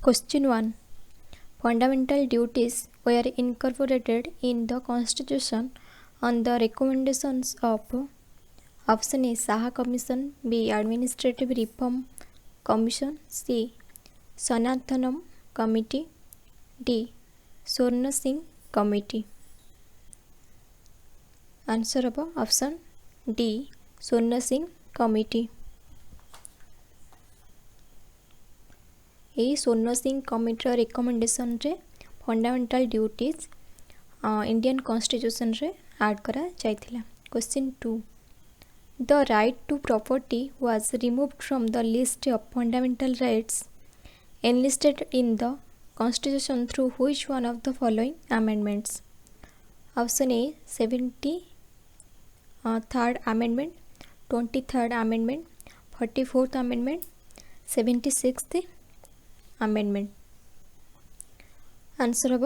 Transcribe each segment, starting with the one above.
Question 1. Fundamental duties were incorporated in the Constitution on the recommendations of option A. Saha Commission, B. Administrative Reform Commission, C. Sanathanam Committee, D. Swarna Singh Committee. Answer of option D. Swarna Singh Committee. यही Swaran Singh committee recommendation रे fundamental duties Indian constitution रे add करा जायथिला. Question 2. The right to property was removed from the list of fundamental rights enlisted in the constitution through which one of the following amendments. Option A 73rd amendment, 23rd amendment, 44th amendment, 76th amendment. Answer of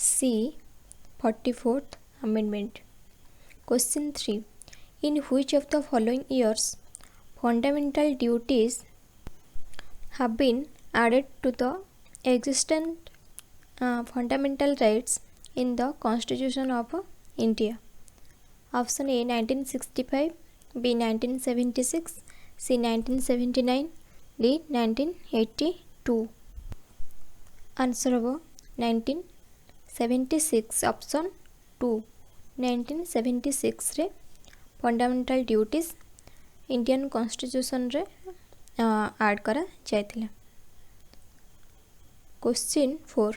C. 44th amendment. Question 3. In which of the following years fundamental duties have been added to the existent fundamental rights in the Constitution of India? Option A 1965, B 1976, C 1979, D 1982. Answer of 1976 option 2. 1976 रे fundamental duties Indian constitution रे add करा जायथिला. Question 4.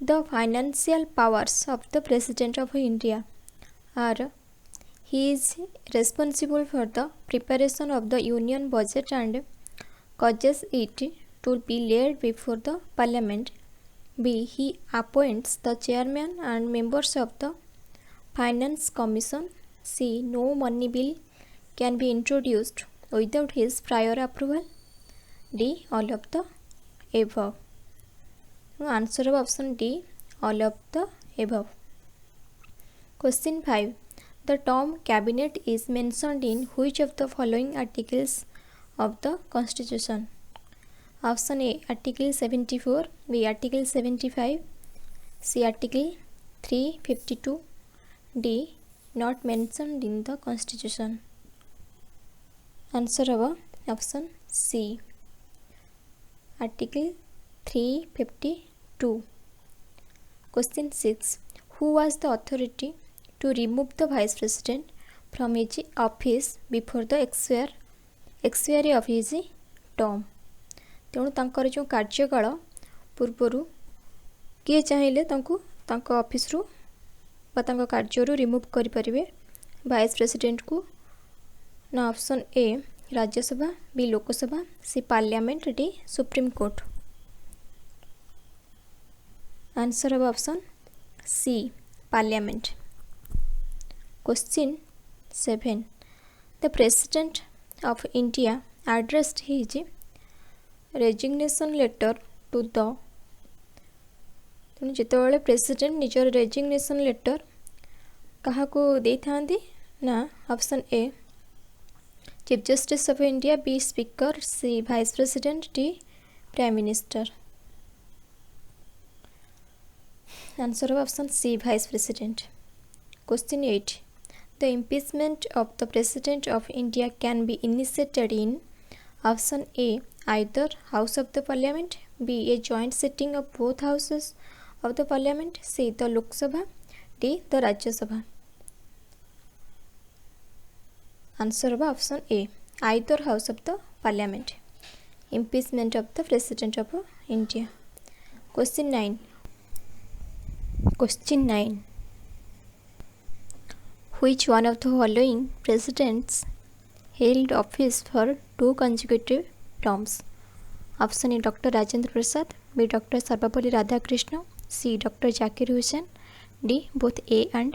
The financial powers of the president of India are he is responsible for the preparation of the union budget and causes it to be laid before the parliament. B. He appoints the chairman and members of the finance commission. C. No money bill can be introduced without his prior approval. D. All of the above. Answer of option D. All of the above. Question 5. The term cabinet is mentioned in which of the following articles of the Constitution? Option A Article 74, B Article 75, C Article 352, D not mentioned in the Constitution. Answer of option C Article 352. Question 6. Who was the authority to remove the Vice President from his office before the expiry of his term? तेणु तांकर जो कार्यकाल पूर्वर किए चाहिए तांको office रु बा तांको कार्य रु रिमूव करि परिबे वाइस प्रेसिडेंट को. ना option A Rajya Sabha, B Lok Sabha, C parliament, D supreme court. Answer of option C parliament. Question 7. The president of India addressed his resignation letter to the तेणु जितेबाला प्रेसिडेंट निजर रेजिग्नेशन लेटर क्या दे था ना option A chief justice of India, B speaker, C vice president, D prime minister. Answer of option C vice president. Question 8. The impeachment of the President of India can be initiated in option A either House of the Parliament, B a joint sitting of both houses of the Parliament, C the Lok Sabha, D the Rajya Sabha. Answer of option A either House of the Parliament. Impeachment of the President of India. Question 9. Question 9. Which one of the following presidents held office for 2 consecutive terms? Option A Dr. Rajendra Prasad, B Dr. Sarvapalli Radhakrishnan, C Dr. Zakir Hussain, D both A and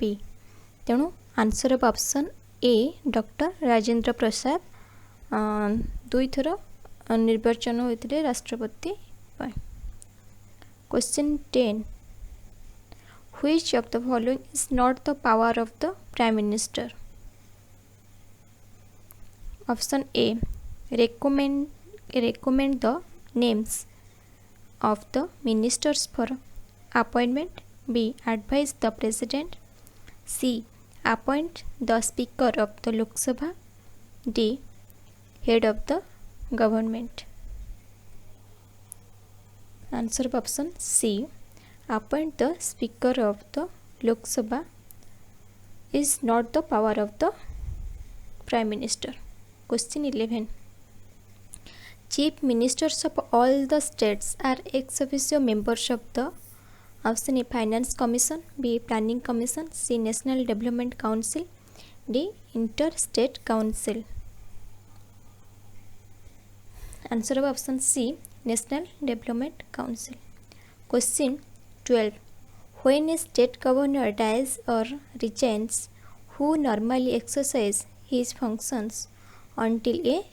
B. तेणु answer of option A doctor Rajendra Prasad 2 थर निर्वाचन होते राष्ट्रपति. Question 10. Which of the following is not the power of the Prime Minister? Option A recommend the names of the ministers for appointment. B. Advise the president. C. Appoint the speaker of the Lok Sabha. D. Head of the government. Answer of option C. Appoint the speaker of the Lok Sabha is not the power of the prime minister. Question 11. Chief ministers of all the states are ex officio members of the option A. Finance Commission. B. Planning Commission. C. National Development Council. D. Interstate Council. Answer of option C. National Development Council. Question 12. When a state governor dies or resigns, who normally exercise his functions until a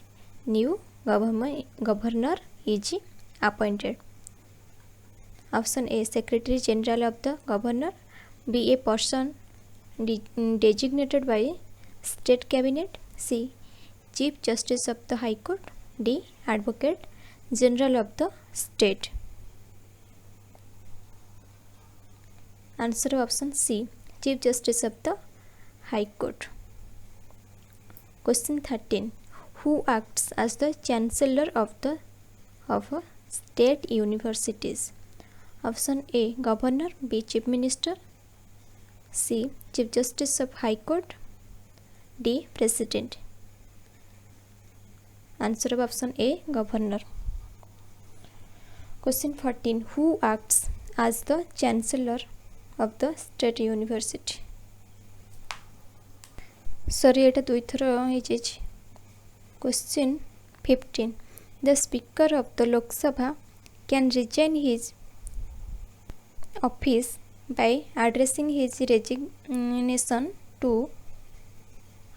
new governor is appointed? Option A. Secretary General of the Governor. B. A person designated by State Cabinet. C. Chief Justice of the High Court. D. Advocate General of the State. Answer of option C. Chief Justice of the High Court. Question 13. Who acts as the Chancellor of state universities? Option A. Governor. B. Chief Minister. C. Chief Justice of High Court. D. President. Answer of option A. Governor. Question 14. Who acts as the Chancellor of the state university? Sorry, এটা দুই থর হয়েছে। Question 15. The Speaker of the Lok Sabha can resign his office by addressing his resignation to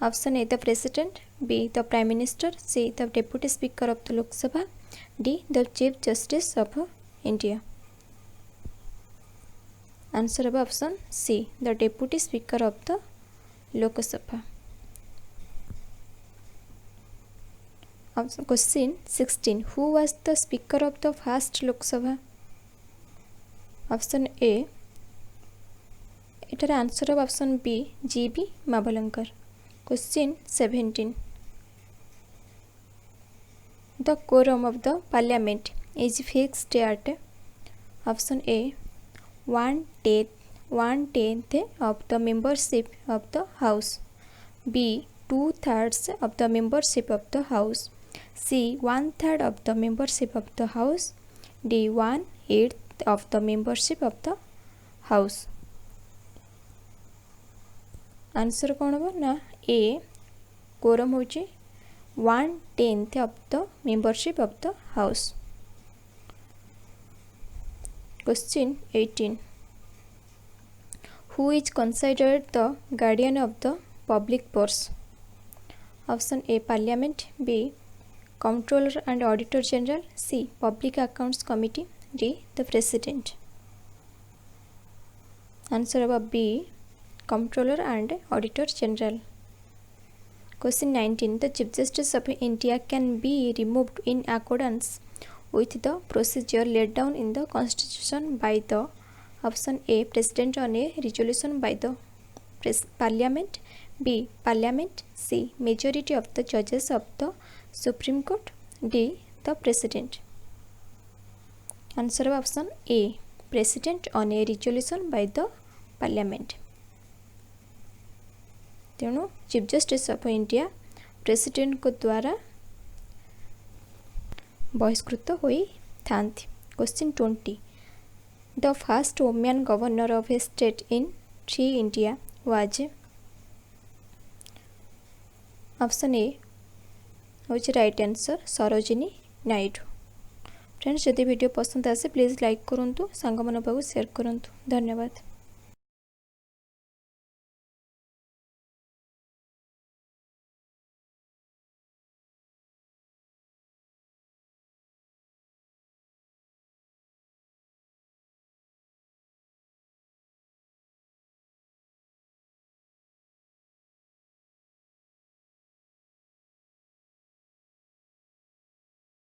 option A. The President. B. The Prime Minister. C. The Deputy Speaker of the Lok Sabha. D. The Chief Justice of India. Answer of option C. The Deputy Speaker of the Lok Sabha. Question 16. Who was the Speaker of the first Lok Sabha? Option A. It is answer of option B. G.B. Mavalankar. Question 17. The quorum of the Parliament is fixed at option A. 1/10 of the membership of the House. B. 2/3 of the membership of the House. C. 1/3 of the membership of the House. D. 1/8 of the membership of the House. Answer कौन हो ना A. quorum होची 1/10 of the membership of the House. Question 18. Who is considered the guardian of the public purse? Option A. Parliament. B. Comptroller and Auditor General. C. Public Accounts Committee. D. The President. Answer of B. Comptroller and Auditor General. Question 19. The Chief Justice of India can be removed in accordance with the procedure laid down in the Constitution by the option A. President on a resolution by the Parliament. B. Parliament. C. Majority of the judges of the Supreme Court. D. The President. Answer of option A. President on a resolution by the Parliament. तेणु chief justice of India president को द्वारा बहिष्कृत होई थांती। Question 20. The first women governor of a state in free India was option A होची right answer Sarojini Naidu. Friends, जदि video पसंद आसे प्लीज लाइक करंतु, सांग मन पाखु शेयर करंतु। धन्यवाद।